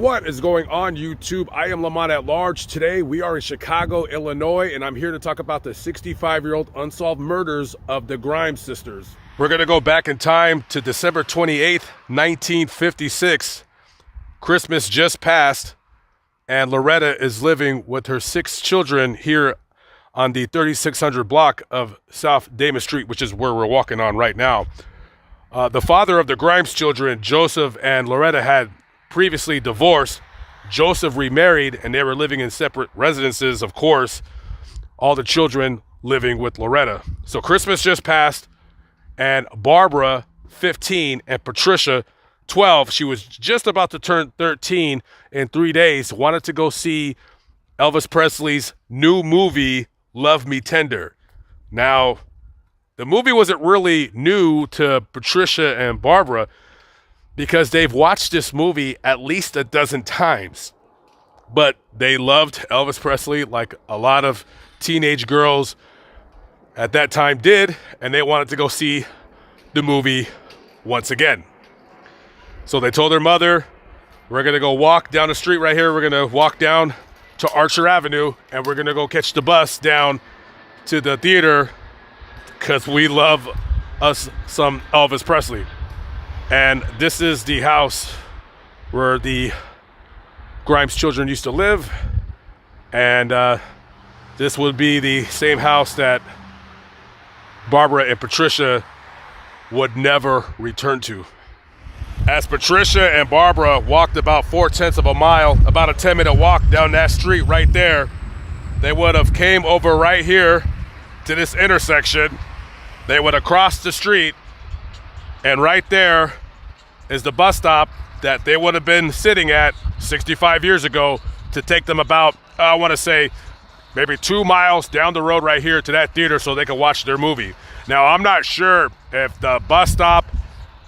What is going on, YouTube? I am Lamont at large. Today we are in Chicago, Illinois, and I'm here to talk about the 65-year-old unsolved murders of the Grimes sisters. We're going to go back in time to December 28th, 1956. Christmas just passed, and Loretta is living with her 6 children here on the 3600 block of South Damas Street, which is where we're walking on right now. The father of the Grimes children, Joseph and Loretta, had previously divorced. Joseph remarried, and they were living in separate residences, of course, all the children living with Loretta. So Christmas just passed, and Barbara, 15, and Patricia, 12, she was just about to turn 13 in 3 days, wanted to go see Elvis Presley's new movie, Love Me Tender. Now, the movie wasn't really new to Patricia and Barbara because they've watched this movie at least a dozen times. But they loved Elvis Presley like a lot of teenage girls at that time did, and they wanted to go see the movie once again. So they told their mother, we're going to go walk down the street right here. We're going to walk down to Archer Avenue, and we're going to go catch the bus down to the theater because we love us some Elvis Presley. And this is the house where the Grimes children used to live. And this would be the same house that Barbara and Patricia would never return to. As Patricia and Barbara walked about 4/10 of a mile, about a 10-minute walk down that street right there, they would have came over right here to this intersection. They would have crossed the street, and right there is the bus stop that they would have been sitting at 65 years ago to take them about, I want to say, maybe 2 miles down the road right here to that theater so they could watch their movie. Now, I'm not sure if the bus stop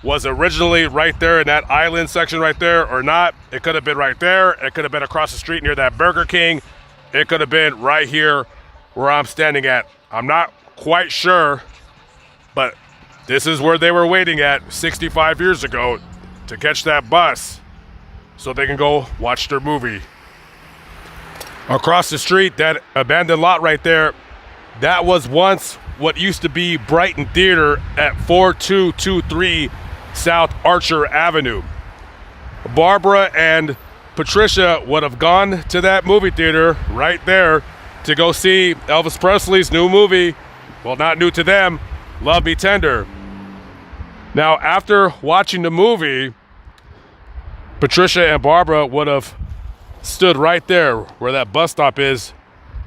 was originally right there in that island section right there or not. It could have been right there. It could have been across the street near that Burger King. It could have been right here where I'm standing at. I'm not quite sure, but this is where they were waiting at 65 years ago to catch that bus so they can go watch their movie. Across the street, that abandoned lot right there, that was once what used to be Brighton Theater at 4223 South Archer Avenue. Barbara and Patricia would have gone to that movie theater right there to go see Elvis Presley's new movie. Well, not new to them, Love Me Tender. Now, after watching the movie, Patricia and Barbara would have stood right there where that bus stop is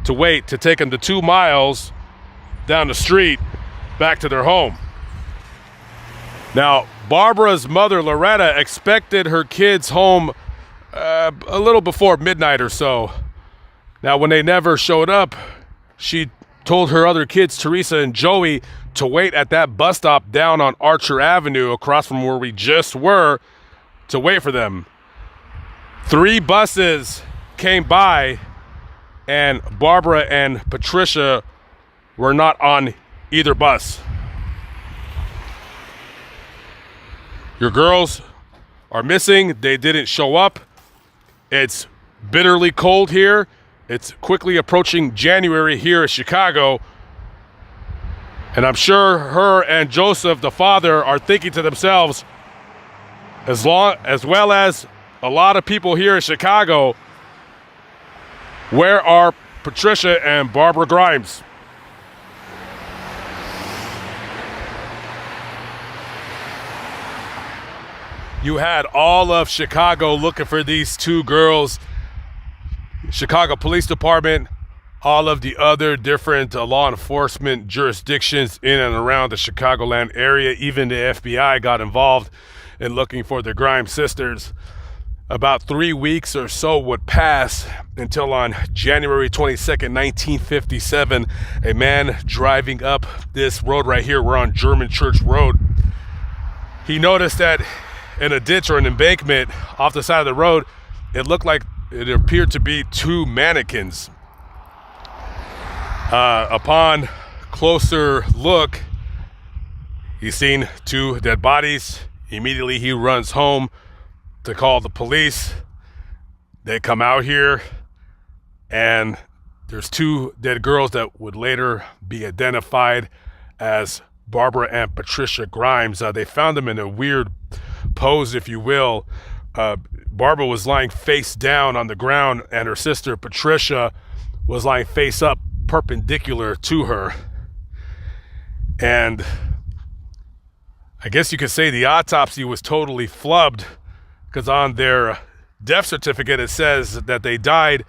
to wait to take them the 2 miles down the street back to their home. Now, Barbara's mother, Loretta, expected her kids home a little before midnight or so. Now, when they never showed up, she told her other kids, Teresa and Joey, to wait at that bus stop down on Archer Avenue across from where we just were to wait for them. 3 buses came by, and Barbara and Patricia were not on either bus. Your girls are missing. They didn't show up. It's bitterly cold here. It's quickly approaching January here in Chicago. And I'm sure her and Joseph, the father, are thinking to themselves, as well as a lot of people here in Chicago, where are Patricia and Barbara Grimes? You had all of Chicago looking for these 2 girls. Chicago Police Department, all of the other different law enforcement jurisdictions in and around the Chicagoland area. Even the FBI got involved in looking for the Grimes sisters. About 3 weeks or so would pass until on January 22nd, 1957, a man driving up this road right here, we're on German Church Road, he noticed that in a ditch or an embankment off the side of the road, it looked like it appeared to be 2 mannequins. Upon closer look, he's seen 2 dead bodies. Immediately he runs home to call the police. They come out here, and there's two dead girls that would later be identified as Barbara and Patricia Grimes. They found them in a weird pose, if you will. Barbara was lying face down on the ground, and her sister Patricia was lying face up, perpendicular to her. And I guess you could say the autopsy was totally flubbed, because on their death certificate it says that they died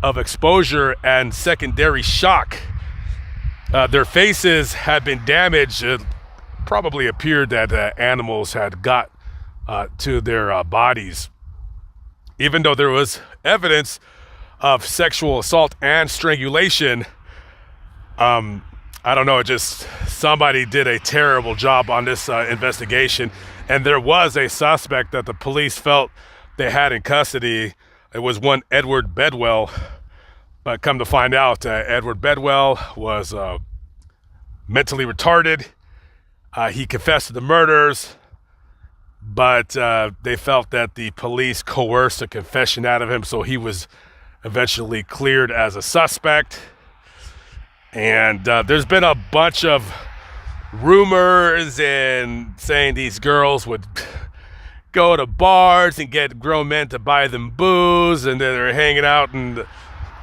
of exposure and secondary shock. Their faces had been damaged. It probably appeared that animals had got to their bodies. Even though there was evidence of sexual assault and strangulation, I don't know, just somebody did a terrible job on this investigation. And there was a suspect that the police felt they had in custody. It was one Edward Bedwell. But come to find out, Edward Bedwell was mentally retarded. He confessed to the murders, but they felt that the police coerced a confession out of him, so he was eventually cleared as a suspect. And there's been a bunch of rumors and saying these girls would go to bars and get grown men to buy them booze, and then they're hanging out in the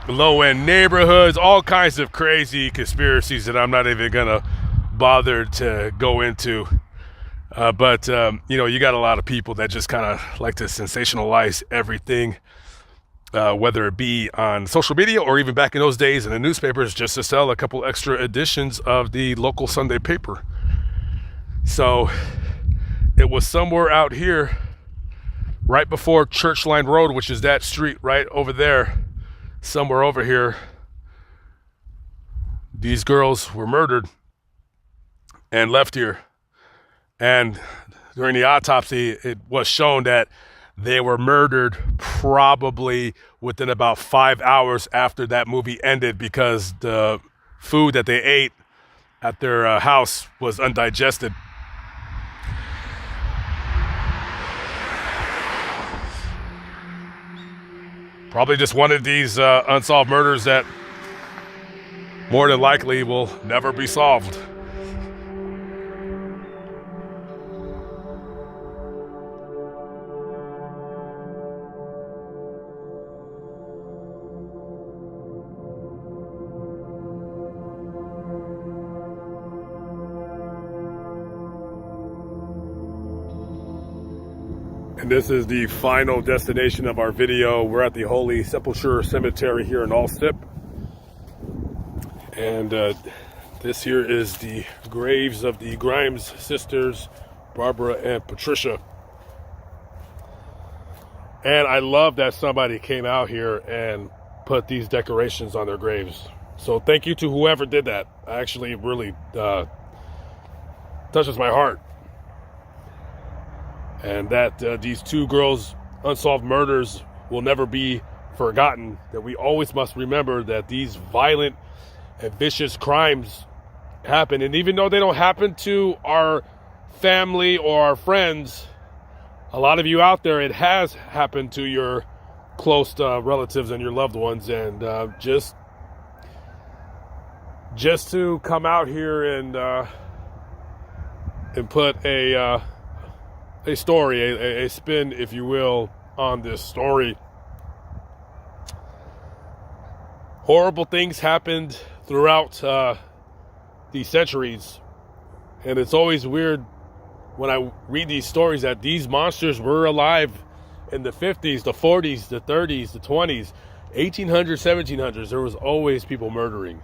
low-end neighborhoods, all kinds of crazy conspiracies that I'm not even gonna bother to go into. But you got a lot of people that just kind of like to sensationalize everything, whether it be on social media or even back in those days in the newspapers, just to sell a couple extra editions of the local Sunday paper. So it was somewhere out here right before Churchline Road, which is that street right over there. Somewhere over here, these girls were murdered and left here. And during the autopsy, it was shown that they were murdered probably within about 5 hours after that movie ended, because the food that they ate at their house was undigested. Probably just one of these unsolved murders that more than likely will never be solved. And this is the final destination of our video. We're at the Holy Sepulchre Cemetery here in Allstep. And this here is the graves of the Grimes sisters, Barbara and Patricia. And I love that somebody came out here and put these decorations on their graves. So thank you to whoever did that. Actually, really touches my heart. And that these two girls' unsolved murders will never be forgotten. That we always must remember that these violent and vicious crimes happen. And even though they don't happen to our family or our friends, a lot of you out there, it has happened to your close relatives and your loved ones. And just to come out here and put a story, a spin, if you will, on this story. Horrible things happened throughout the centuries, and it's always weird when I read these stories that these monsters were alive in the 50s, the 40s, the 30s, the 20s, 1800s, 1700s. There was always people murdering.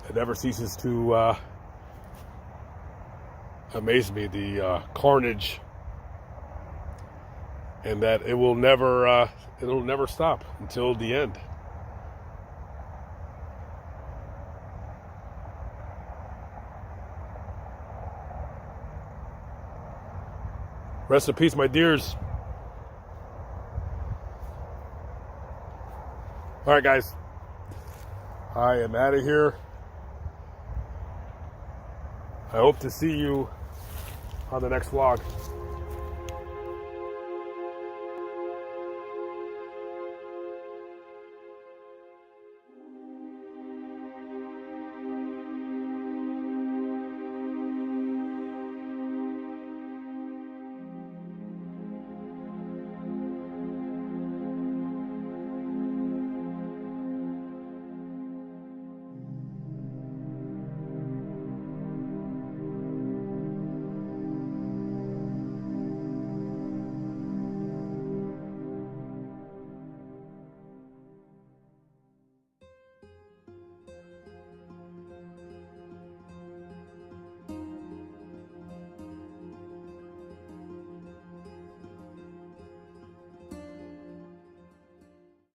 It never ceases to amaze me, the carnage, and that it'll never stop until the end. Rest in peace, my dears. All right, guys, I am out of here. I hope to see you on the next vlog.